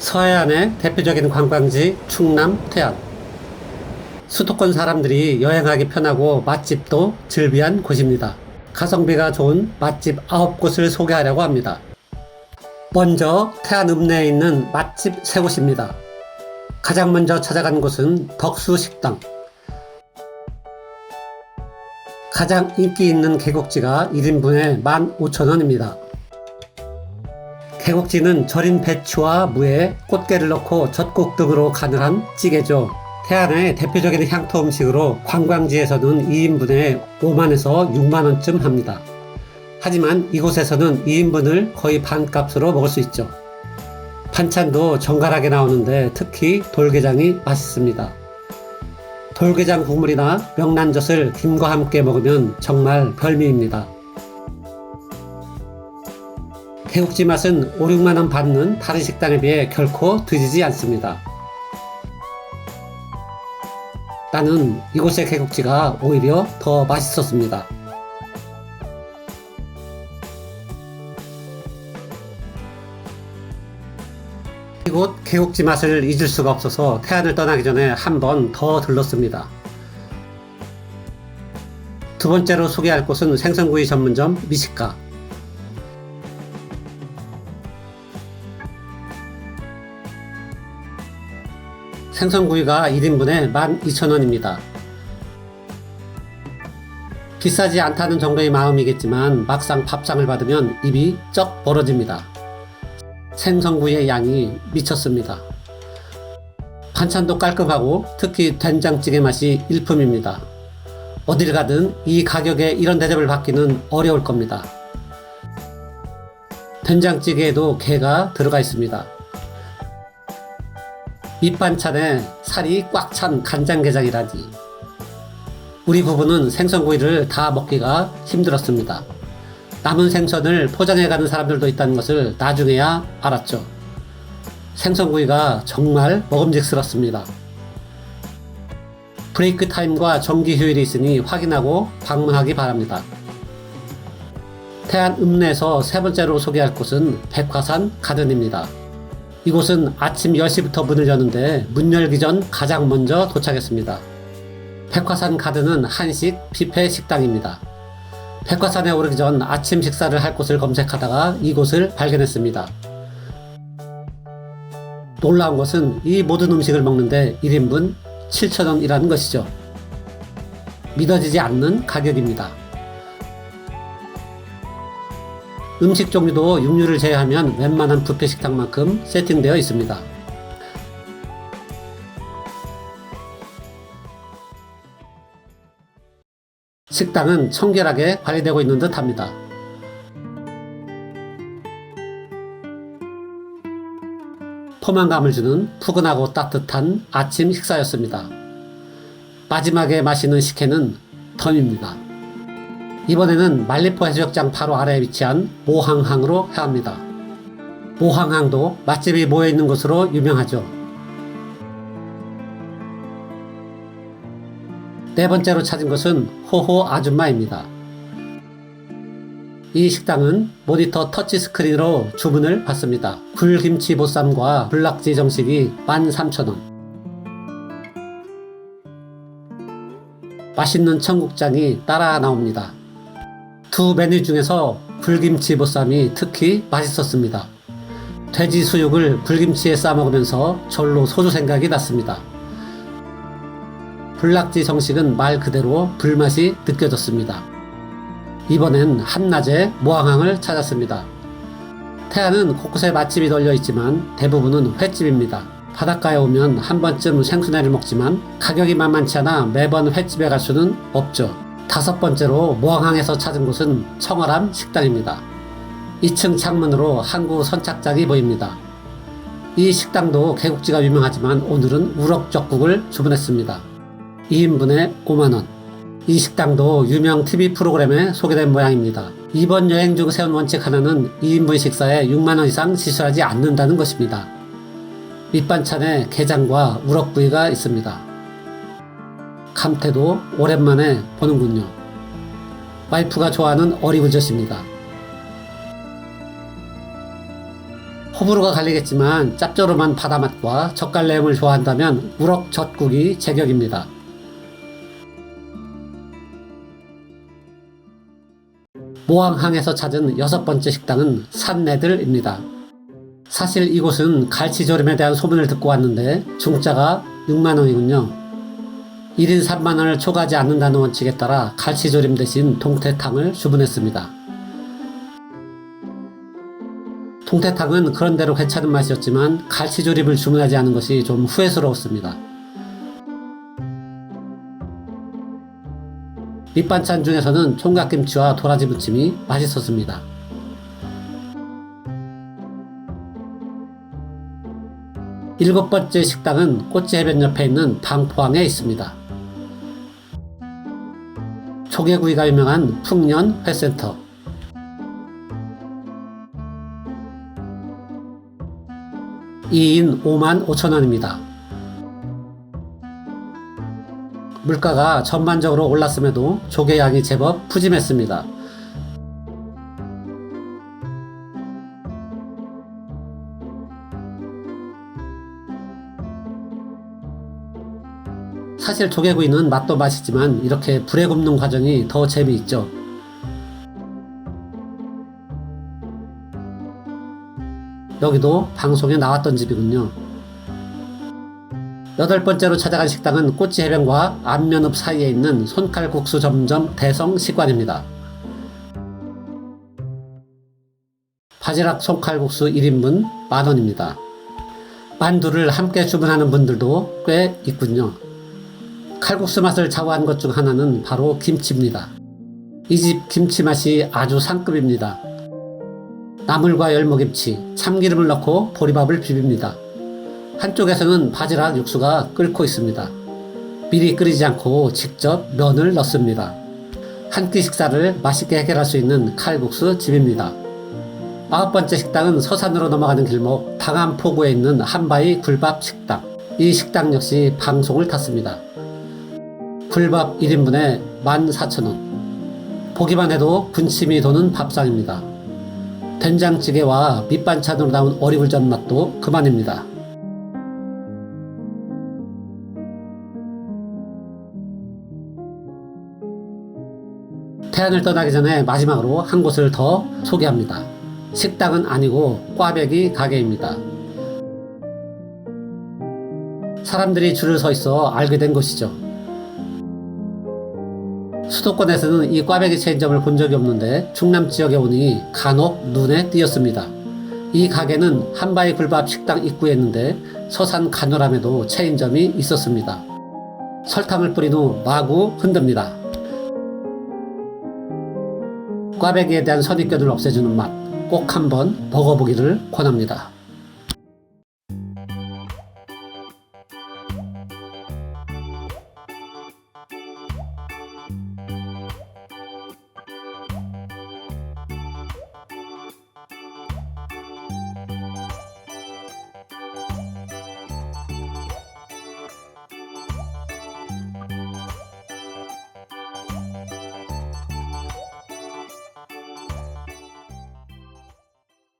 서해안의 대표적인 관광지 충남 태안. 수도권 사람들이 여행하기 편하고 맛집도 즐비한 곳입니다. 가성비가 좋은 맛집 9곳을 소개하려고 합니다. 먼저 태안 읍내에 있는 맛집 3곳입니다. 가장 먼저 찾아간 곳은 덕수식당. 가장 인기 있는 개국지가 1인분에 15,000원입니다. 개국지는 절인 배추와 무에 꽃게를 넣고 젓국 등으로 간을 한 찌개죠. 태안의 대표적인 향토 음식으로 관광지에서는 2인분에 5만에서 6만원쯤 합니다. 하지만 이곳에서는 2인분을 거의 반값으로 먹을 수 있죠. 반찬도 정갈하게 나오는데 특히 돌게장이 맛있습니다. 돌게장 국물이나 명란젓을 김과 함께 먹으면 정말 별미입니다. 개국지 맛은 5, 6만원 받는 다른 식당에 비해 결코 드지지 않습니다. 나는 이곳의 개국지가 오히려 더 맛있었습니다. 이곳 개국지 맛을 잊을 수가 없어서 태안을 떠나기 전에 한 번 더 들렀습니다. 두 번째로 소개할 곳은 생선구이 전문점 미식가. 생선구이가 1인분에 12,000원입니다. 비싸지 않다는 정도의 마음이겠지만 막상 밥상을 받으면 입이 쩍 벌어집니다. 생선구이의 양이 미쳤습니다. 반찬도 깔끔하고 특히 된장찌개 맛이 일품입니다. 어딜 가든 이 가격에 이런 대접을 받기는 어려울 겁니다. 된장찌개에도 게가 들어가 있습니다. 밑반찬에 살이 꽉 찬 간장게장이라니. 우리 부부는 생선구이를 다 먹기가 힘들었습니다. 남은 생선을 포장해가는 사람들도 있다는 것을 나중에야 알았죠. 생선구이가 정말 먹음직스럽습니다. 브레이크 타임과 정기 휴일이 있으니 확인하고 방문하기 바랍니다. 태안 읍내에서 세 번째로 소개할 곳은 백화산 가든입니다. 이곳은 아침 10시부터 문을 여는데 문 열기 전 가장 먼저 도착했습니다. 백화산 가든은 한식 뷔페 식당입니다. 백화산에 오르기 전 아침 식사를 할 곳을 검색하다가 이곳을 발견했습니다. 놀라운 것은 이 모든 음식을 먹는데 1인분 7,000원이라는 것이죠. 믿어지지 않는 가격입니다. 음식 종류도 육류를 제외하면 웬만한 뷔페 식당만큼 세팅되어 있습니다. 식당은 청결하게 관리되고 있는 듯 합니다. 포만감을 주는 푸근하고 따뜻한 아침 식사였습니다. 마지막에 마시는 식혜는 덤입니다. 이번에는 말리포 해수욕장 바로 아래에 위치한 모항항으로 향합니다. 모항항도 맛집이 모여있는 곳으로 유명하죠. 네 번째로 찾은 곳은 호호 아줌마입니다. 이 식당은 모니터 터치스크린으로 주문을 받습니다. 굴김치 보쌈과 불낙지 정식이 13,000원. 맛있는 청국장이 따라 나옵니다. 두 메뉴 중에서 불김치 보쌈이 특히 맛있었습니다. 돼지 수육을 불김치에 싸 먹으면서 절로 소주 생각이 났습니다. 불낙지 정식은 말 그대로 불맛이 느껴졌습니다. 이번엔 한낮에 모항항을 찾았습니다. 태안은 곳곳에 맛집이 널려 있지만 대부분은 횟집입니다. 바닷가에 오면 한 번쯤 생수회를 먹지만 가격이 만만치 않아 매번 횟집에 갈 수는 없죠. 다섯 번째로 모항항에서 찾은 곳은 청어람 식당입니다. 2층 창문으로 항구 선착장이 보입니다. 이 식당도 개국지가 유명하지만 오늘은 우럭젓국을 주문했습니다. 2인분에 5만원. 이 식당도 유명 TV 프로그램에 소개된 모양입니다. 이번 여행 중 세운 원칙 하나는 2인분 식사에 6만원 이상 지출하지 않는다는 것입니다. 밑반찬에 게장과 우럭구이가 있습니다. 감태도 오랜만에 보는군요. 와이프가 좋아하는 어리굴젓입니다. 호불호가 갈리겠지만 짭조름한 바다맛과 젓갈 내음을 좋아한다면 우럭젓국이 제격입니다. 모항항에서 찾은 6번째 식당은 산내들입니다. 사실 이곳은 갈치조림에 대한 소문을 듣고 왔는데 중짜가 6만원이군요. 1인 3만원을 초과하지 않는다는 원칙에 따라 갈치조림 대신 동태탕을 주문했습니다. 동태탕은 그런대로 괜찮은 맛이었지만 갈치조림을 주문하지 않은 것이 좀 후회스러웠습니다. 밑반찬 중에서는 총각김치와 도라지 무침이 맛있었습니다. 일곱 번째 식당은 꼬치해변 옆에 있는 방포항에 있습니다. 조개구이가 유명한 풍년 회센터. (2인) 55,000원입니다. 물가가 전반적으로 올랐음에도 조개 양이 제법 푸짐했습니다. 사실 조개구이는 맛도 맛이지만 이렇게 불에 굽는 과정이 더 재미있죠. 여기도 방송에 나왔던 집이군요. 8번째로 찾아간 식당은 꼬치해변과 안면읍 사이에 있는 손칼국수 전문점 대성식관입니다. 바지락 손칼국수 1인분 만원입니다. 만두를 함께 주문하는 분들도 꽤 있군요. 칼국수 맛을 좌우한 것 중 하나는 바로 김치입니다. 이 집 김치 맛이 아주 상급입니다. 나물과 열무김치, 참기름을 넣고 보리밥을 비빕니다. 한쪽에서는 바지락 육수가 끓고 있습니다. 미리 끓이지 않고 직접 면을 넣습니다. 한 끼 식사를 맛있게 해결할 수 있는 칼국수 집입니다. 9번째 식당은 서산으로 넘어가는 길목 당암포구에 있는 한바위 굴밥 식당. 이 식당 역시 방송을 탔습니다. 굴밥 1인분에 14,000원. 보기만 해도 군침이 도는 밥상입니다. 된장찌개와 밑반찬으로 나온 어리굴젓 맛도 그만입니다. 태안을 떠나기 전에 마지막으로 한 곳을 더 소개합니다. 식당은 아니고 꽈배기 가게입니다. 사람들이 줄을 서 있어 알게 된 곳이죠. 수도권에서는 이 꽈배기 체인점을 본 적이 없는데 충남 지역에 오니 간혹 눈에 띄었습니다. 이 가게는 한바위 굴밥 식당 입구에 있는데 서산 간호람에도 체인점이 있었습니다. 설탕을 뿌린 후 마구 흔듭니다. 꽈배기에 대한 선입견을 없애주는 맛, 꼭 한번 먹어보기를 권합니다.